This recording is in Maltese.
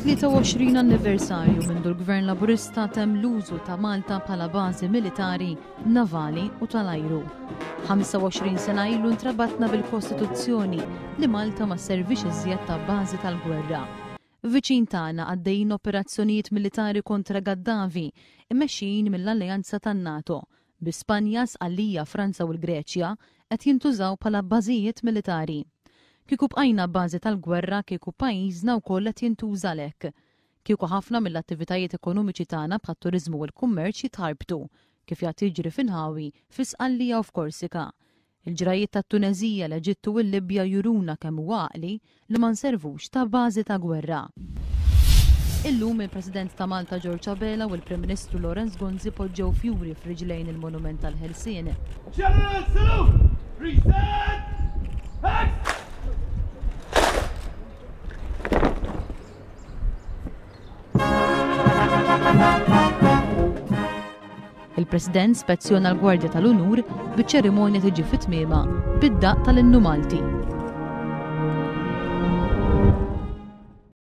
23 anniversarju minn l-Gvern Laburista temm l-użu ta' Malta bħala bażi militari, navali u tal-ajru. 25 sena ilu ntrabatna bil-Kostituzzjoni li Malta ma servix iżjed ta' bażi tal-gwerra. Viċin tagħna għaddejjin operazzjonijiet militari kontra Gaddafi immexxijin mill-Alleanza tan-NATO. Bi Spanja, Sqallija, Franza u l-Greċja qed jintużaw bħala bażijiet militari. Kieku bqajna bażi tal-gwerra kieku pajjiżna wkoll qed jintuża hekk. Kieku ħafna mill-attivitajiet ekonomiċi tagħna bħat-turiżmu u l-kummerċ jitħarbtu kif jagħti jiġri f'Inħawi, fi Sqallija u f'Korsika. Il-ġrajiet tat-Tunezija, l-Eġittu u l-Libja juruna kemm huwa għaqli li ma nservux ta' bażi ta' gwerra. Illum il-President ta' Malta George Abela u l-Prim Ministru Lawrence Gonzi poġġew fjuri f'riġlejn il-Monument tal-Ħelsien. General salute! Reset! Act! Il-President spezzjona l-Gwardja tal-Unur biċ-ċerimonja tiġi fit-tmiema bid-daqq tal-Innu Malti.